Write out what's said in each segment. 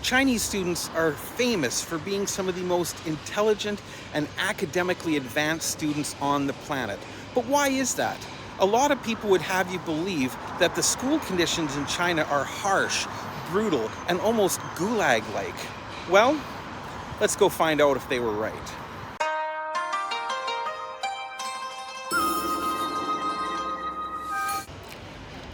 Chinese students are famous for being some of the most intelligent and academically advanced students on the planet. But why is that? A lot of people would have you believe that the school conditions in China are harsh, brutal, and almost gulag-like. Well, let's go find out if they were right.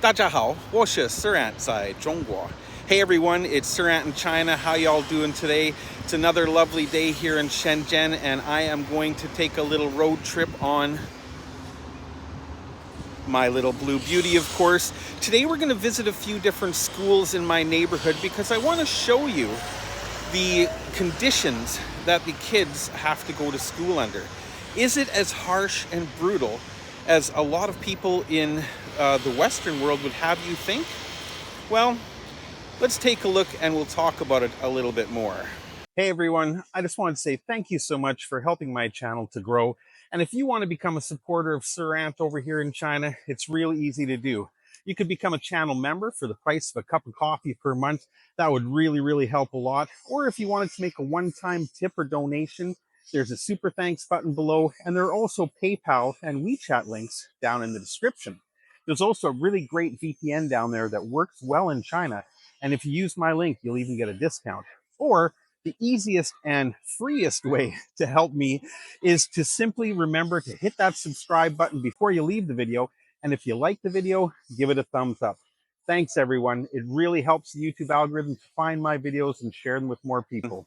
大家好，我是 Surant 在中国. Hey everyone, it's Surant in China. How y'all doing today? It's another lovely day here in Shenzhen, and I am going to take a little road trip on my little blue beauty, of course. Today we're going to visit a few different schools in my neighborhood because I want to show you the conditions that the kids have to go to school under. Is it as harsh and brutal as a lot of people in the Western world would have you think? Well, let's take a look and we'll talk about it a little bit more. Hey everyone, I just wanted to say thank you so much for helping my channel to grow. And if you want to become a supporter of Surant over here in China, it's really easy to do. You could become a channel member for the price of a cup of coffee per month. That would really help a lot. Or if you wanted to make a one-time tip or donation, there's a super thanks button below, and there are also PayPal and WeChat links down in the description. There's also a really great VPN down there that works well in China, and if you use my link, you'll even get a discount. Or the easiest and freest way to help me is to simply remember to hit that subscribe button before you leave the video, and if you like the video, give it a thumbs up. Thanks everyone, it really helps the YouTube algorithm to find my videos and share them with more people.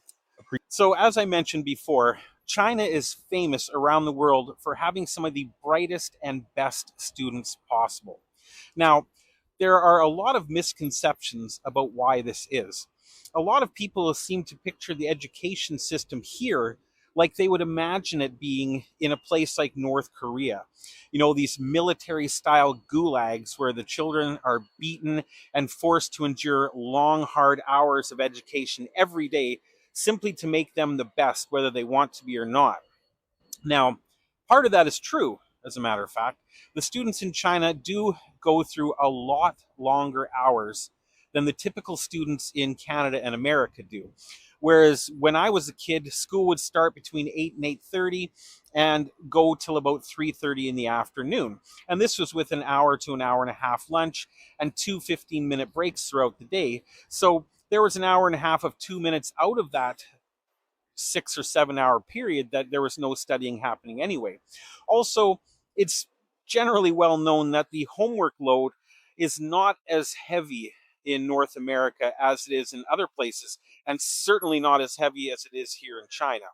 So as I mentioned before, China is famous around the world for having some of the brightest and best students possible. Now, there are a lot of misconceptions about why this is. A lot of people seem to picture the education system here like they would imagine it being in a place like North Korea. You know, these military-style gulags where the children are beaten and forced to endure long, hard hours of education every day simply to make them the best, whether they want to be or not. Now, part of that is true, as a matter of fact. The students in China do go through a lot longer hours than the typical students in Canada and America do. Whereas when I was a kid, school would start between 8 and 8:30 and go till about 3:30 in the afternoon. And this was with an hour to an hour and a half lunch and two 15-minute breaks throughout the day. So there was an hour and a half of 2 minutes out of that 6 or 7 hour period that there was no studying happening anyway. Also, it's generally well known that the homework load is not as heavy in North America as it is in other places, and certainly not as heavy as it is here in China.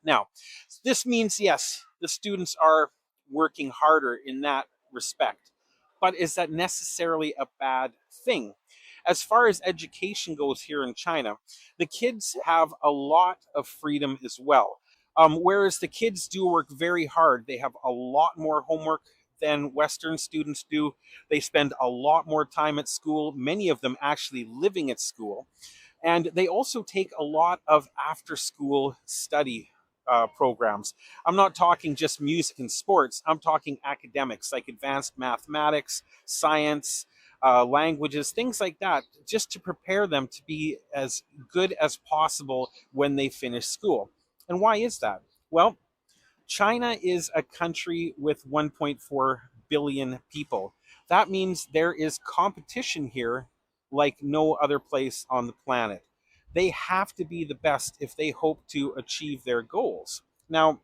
Now, this means, yes, the students are working harder in that respect, but is that necessarily a bad thing? As far as education goes here in China, the kids have a lot of freedom as well. Whereas the kids do work very hard, they have a lot more homework than Western students do. They spend a lot more time at school, many of them actually living at school. And they also take a lot of after-school study programs. I'm not talking just music and sports. I'm talking academics like advanced mathematics, science, languages, things like that, just to prepare them to be as good as possible when they finish school. And why is that? Well, China is a country with 1.4 billion people. That means there is competition here like no other place on the planet. They have to be the best if they hope to achieve their goals. Now,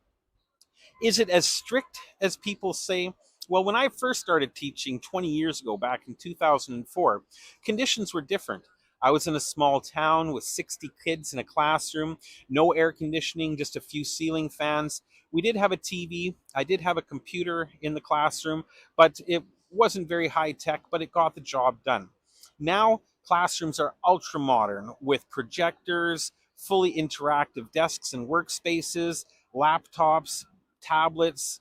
is it as strict as people say? Well, when I first started teaching 20 years ago, back in 2004, conditions were different. I was in a small town with 60 kids in a classroom, no air conditioning, just a few ceiling fans. We did have a TV, I did have a computer in the classroom, but it wasn't very high tech, but it got the job done. Now, classrooms are ultra modern with projectors, fully interactive desks and workspaces, laptops, tablets,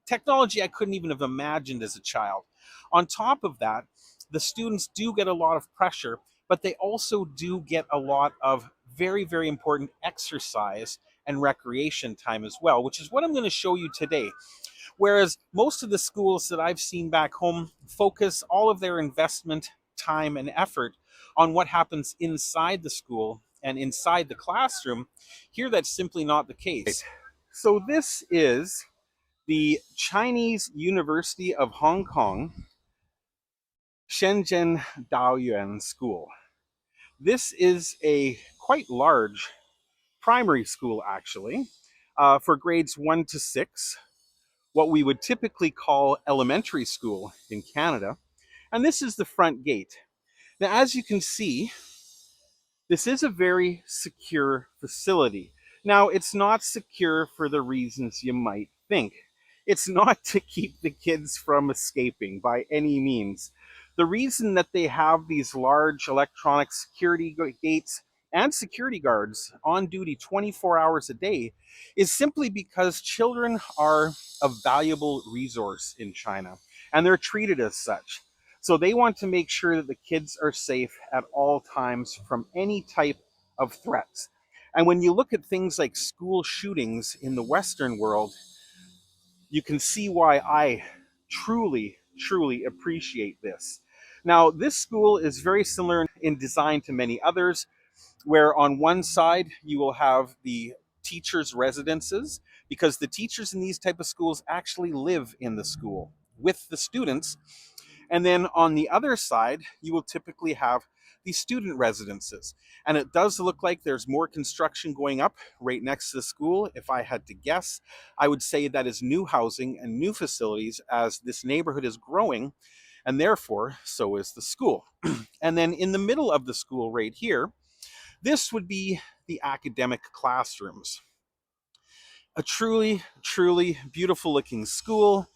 technology I couldn't even have imagined as a child. On top of that, the students do get a lot of pressure, but they also do get a lot of very important exercise and recreation time as well, which is what I'm going to show you today. Whereas most of the schools that I've seen back home focus all of their investment, time, and effort on what happens inside the school and inside the classroom, here that's simply not the case. So this is the Chinese University of Hong Kong Shenzhen Daoyuan School. This is a quite large primary school, actually, for grades 1 to 6, what we would typically call elementary school in Canada. And this is the front gate. Now, as you can see, this is a very secure facility. Now, it's not secure for the reasons you might think. It's not to keep the kids from escaping by any means. The reason that they have these large electronic security gates and security guards on duty 24 hours a day is simply because children are a valuable resource in China, and they're treated as such. So they want to make sure that the kids are safe at all times from any type of threats. And when you look at things like school shootings in the Western world, you can see why I truly, truly appreciate this. Now, this school is very similar in design to many others, where on one side you will have the teachers' residences, because the teachers in these type of schools actually live in the school with the students. And then on the other side, you will typically have the student residences. And it does look like there's more construction going up right next to the school. If I had to guess, I would say that is new housing and new facilities as this neighborhood is growing, and therefore, so is the school. And then in the middle of the school right here, this would be the academic classrooms. A truly, truly beautiful looking school.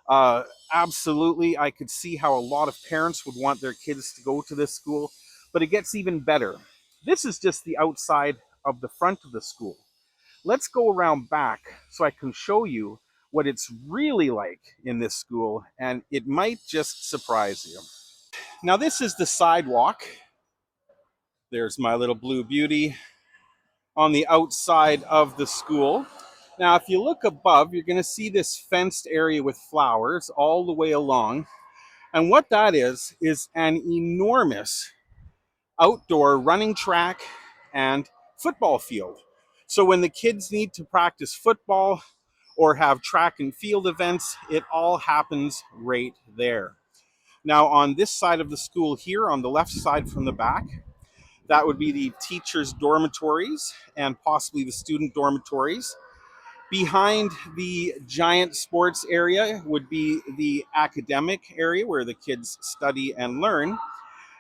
Uh, Absolutely, I could see how a lot of parents would want their kids to go to this school, but it gets even better. This is just the outside of the front of the school. Let's go around back so I can show you what it's really like in this school, and it might just surprise you. Now, this is the sidewalk. There's my little blue beauty on the outside of the school. Now, if you look above, you're going to see this fenced area with flowers all the way along. And what that is an enormous outdoor running track and football field. So when the kids need to practice football or have track and field events, it all happens right there. Now, on this side of the school here, on the left side from the back, that would be the teachers' dormitories and possibly the student dormitories. Behind the giant sports area would be the academic area where the kids study and learn.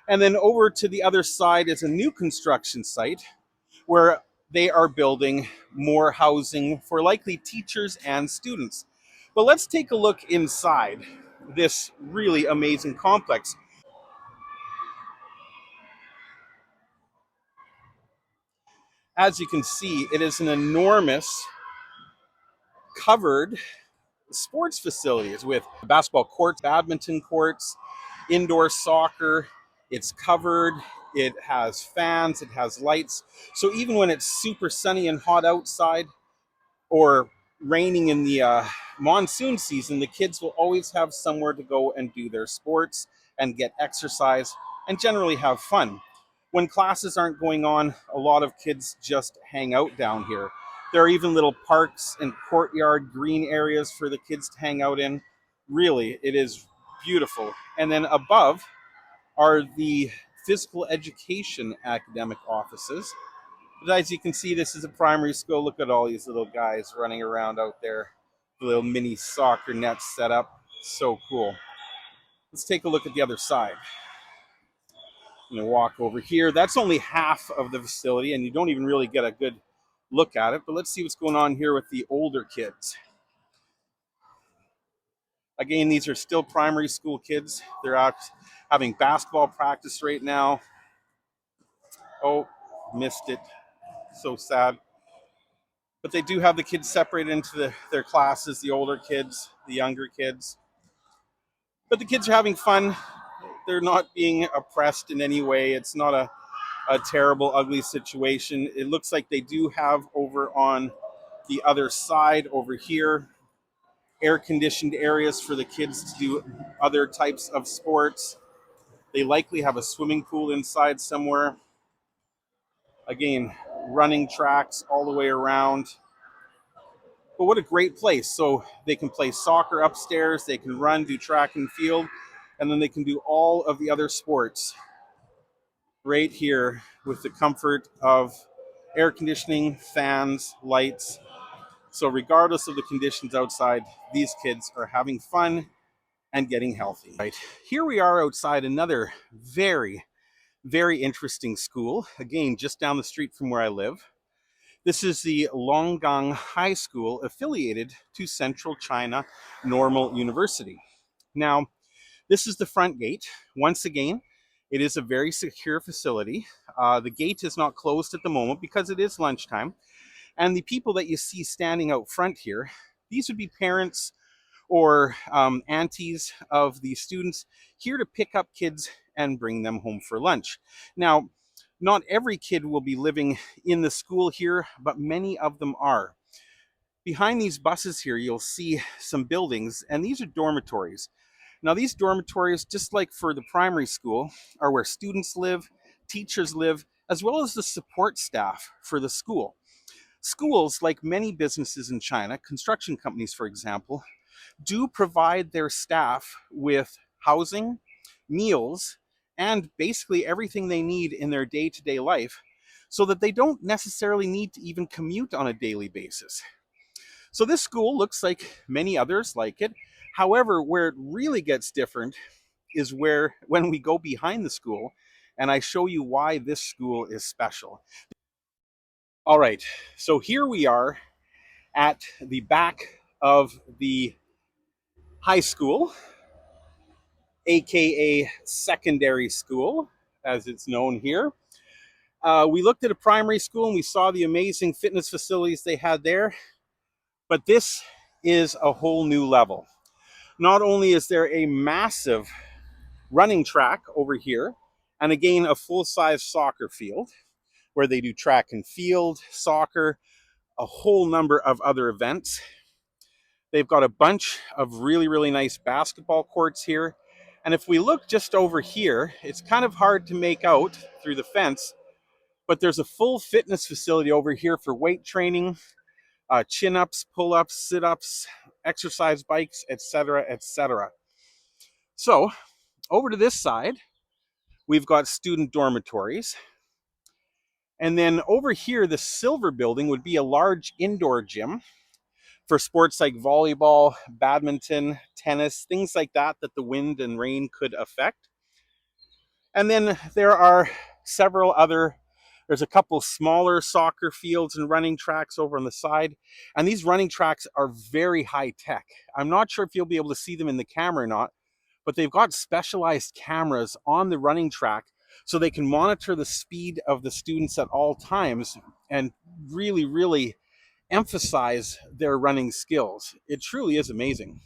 And then over to the other side is a new construction site where they are building more housing for likely teachers and students. But let's take a look inside this really amazing complex. As you can see, it is an enormous covered sports facilities with basketball courts, badminton courts, indoor soccer. It's covered, it has fans, it has lights. So even when it's super sunny and hot outside or raining in the monsoon season, the kids will always have somewhere to go and do their sports and get exercise and generally have fun. When classes aren't going on, a lot of kids just hang out down here. There are even little parks and courtyard green areas for the kids to hang out in. Really, it is beautiful. And then above are the physical education academic offices. But as you can see, this is a primary school. Look at all these little guys running around out there. The little mini soccer nets set up. So cool. Let's take a look at the other side. I'm gonna walk over here. That's only half of the facility, and you don't even really get a good look at it. But let's see what's going on here with the older kids. Again, these are still primary school kids. They're out having basketball practice right now. Oh, missed it. So sad. But they do have the kids separated into their classes, the older kids, the younger kids. But the kids are having fun. They're not being oppressed in any way. It's not a terrible, ugly situation. It looks like they do have over on the other side over here air conditioned areas for the kids to do other types of sports. They likely have a swimming pool inside somewhere. Again, running tracks all the way around. But what a great place. So they can play soccer upstairs, they can run, do track and field, and then they can do all of the other sports right here with the comfort of air conditioning, fans, lights. So regardless of the conditions outside, these kids are having fun and getting healthy. Right. Here we are outside another very, very interesting school. Again, just down the street from where I live. This is the Longgang High School affiliated to Central China Normal University. Now, this is the front gate. Once again, it is a very secure facility. The gate is not closed at the moment because it is lunchtime. And the people that you see standing out front here, these would be parents or aunties of the students here to pick up kids and bring them home for lunch. Now, not every kid will be living in the school here, but many of them are. Behind these buses here, you'll see some buildings, and these are dormitories. Now, these dormitories, just like for the primary school, are where students live, teachers live, as well as the support staff for the school. Schools, like many businesses in China, construction companies, for example, do provide their staff with housing, meals, and basically everything they need in their day-to-day life so that they don't necessarily need to even commute on a daily basis. So this school looks like many others like it. However, where it really gets different is when we go behind the school and I show you why this school is special. All right, so here we are at the back of the high school, aka secondary school, as it's known here. We looked at a primary school and we saw the amazing fitness facilities they had there, but this is a whole new level. Not only is there a massive running track over here, and again, a full-size soccer field where they do track and field, soccer, a whole number of other events. They've got a bunch of really, really nice basketball courts here. And if we look just over here, it's kind of hard to make out through the fence, but there's a full fitness facility over here for weight training, chin-ups, pull-ups, sit-ups, exercise bikes, etc., etc. So over to this side, we've got student dormitories. And then over here, the silver building would be a large indoor gym for sports like volleyball, badminton, tennis, things like that that the wind and rain could affect. And then there are there's a couple smaller soccer fields and running tracks over on the side. And these running tracks are very high tech. I'm not sure if you'll be able to see them in the camera or not, but they've got specialized cameras on the running track so they can monitor the speed of the students at all times and really, really emphasize their running skills. It truly is amazing.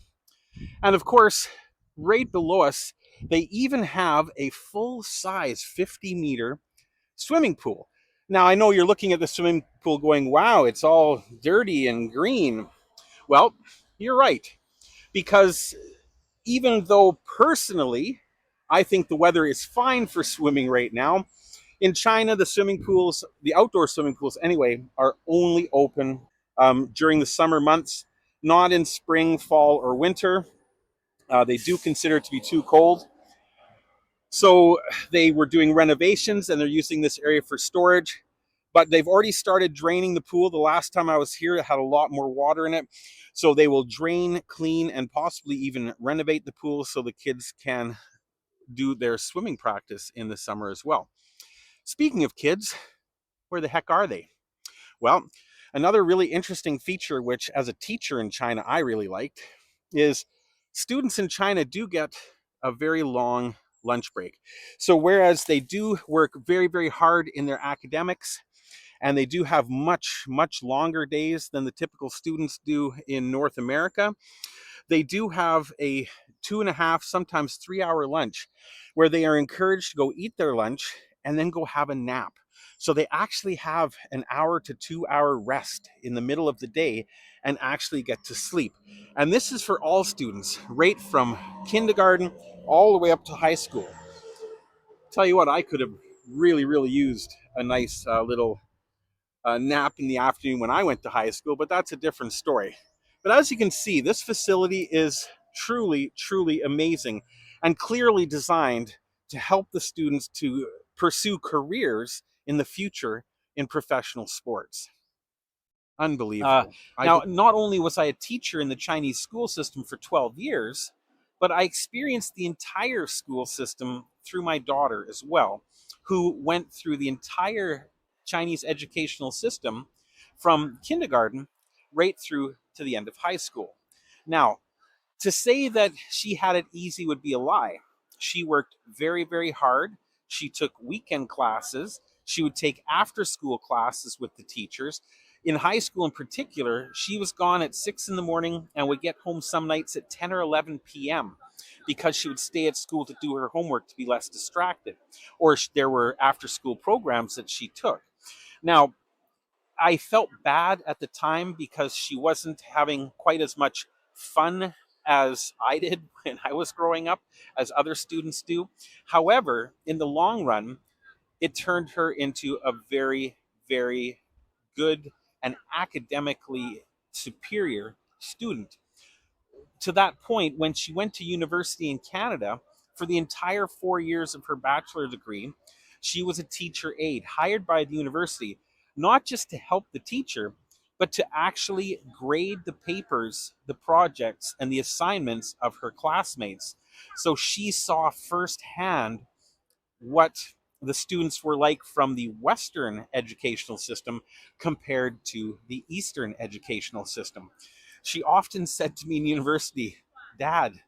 And of course, right below us, they even have a full-size 50-meter swimming pool. Now, I know you're looking at the swimming pool going, wow, it's all dirty and green. Well, you're right, because even though personally, I think the weather is fine for swimming right now, in China, the swimming pools, the outdoor swimming pools anyway, are only open during the summer months, not in spring, fall, or winter. They do consider it to be too cold. So they were doing renovations and they're using this area for storage, but they've already started draining the pool. The last time I was here, it had a lot more water in it. So they will drain, clean, and possibly even renovate the pool so the kids can do their swimming practice in the summer as well. Speaking of kids, where the heck are they? Well, another really interesting feature, which as a teacher in China, I really liked, is students in China do get a very long lunch break. So whereas they do work very, very hard in their academics, and they do have much, much longer days than the typical students do in North America, they do have a 2.5, sometimes 3 hour lunch where they are encouraged to go eat their lunch and then go have a nap. So they actually have an hour to 2 hour rest in the middle of the day and actually get to sleep. And this is for all students, right from kindergarten all the way up to high school. Tell you what, I could have really used a nice little nap in the afternoon when I went to high school, but that's a different story. But as you can see, this facility is truly amazing and clearly designed to help the students to pursue careers in the future in professional sports. Unbelievable. Now, not only was I a teacher in the Chinese school system for 12 years, but I experienced the entire school system through my daughter as well, who went through the entire Chinese educational system from kindergarten right through to the end of high school. Now, to say that she had it easy would be a lie. She worked very hard. She took weekend classes. She would take after school classes with the teachers. In high school in particular, she was gone at 6 in the morning and would get home some nights at 10 or 11 p.m. because she would stay at school to do her homework to be less distracted. Or there were after school programs that she took. Now, I felt bad at the time because she wasn't having quite as much fun as I did when I was growing up, as other students do. However, in the long run, it turned her into a very good and academically superior student. To that point, when she went to university in Canada, for the entire 4 years of her bachelor degree, she was a teacher aide hired by the university, not just to help the teacher, but to actually grade the papers, the projects, and the assignments of her classmates. So she saw firsthand what the students were like from the Western educational system compared to the Eastern educational system. She often said to me in university, "Dad,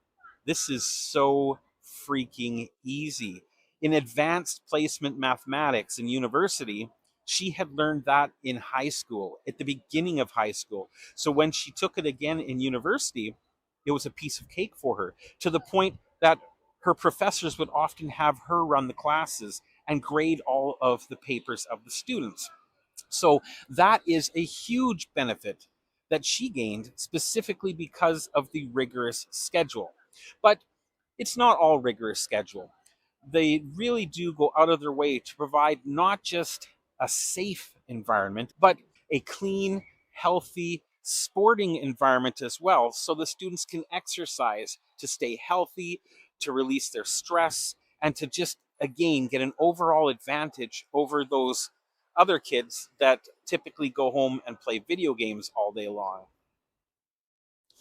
this is so freaking easy." In advanced placement mathematics in university, she had learned that in high school, at the beginning of high school. So when she took it again in university, it was a piece of cake for her, to the point that her professors would often have her run the classes and grade all of the papers of the students. So that is a huge benefit that she gained specifically because of the rigorous schedule. But it's not all rigorous schedule. They really do go out of their way to provide not just a safe environment, but a clean, healthy, sporting environment as well, so the students can exercise to stay healthy, to release their stress, and to just, again, get an overall advantage over those other kids that typically go home and play video games all day long.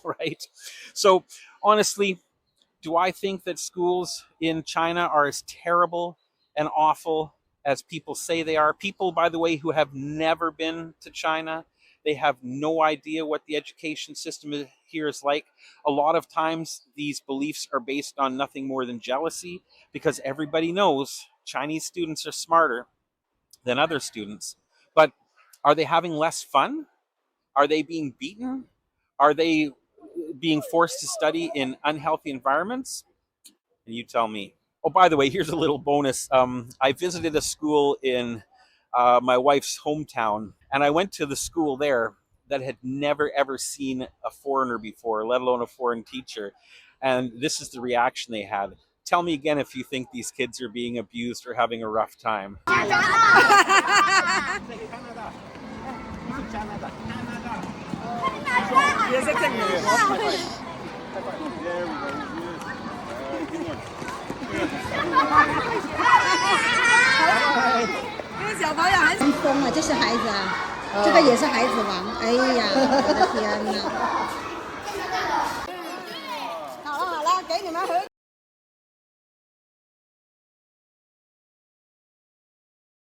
Right? So, honestly, do I think that schools in China are as terrible and awful as people say they are? People, by the way, who have never been to China, they have no idea what the education system here is like. A lot of times, these beliefs are based on nothing more than jealousy, because everybody knows Chinese students are smarter than other students. But are they having less fun? Are they being beaten? Are they being forced to study in unhealthy environments? And you tell me. Oh, by the way, here's a little bonus. I visited a school in my wife's hometown, and I went to the school there that had never ever seen a foreigner before, let alone a foreign teacher. And this is the reaction they had. Tell me again if you think these kids are being abused or having a rough time.疯了，这是孩子啊，这个也是孩子王。哎呀，我的天哪！好了好了，给你们回。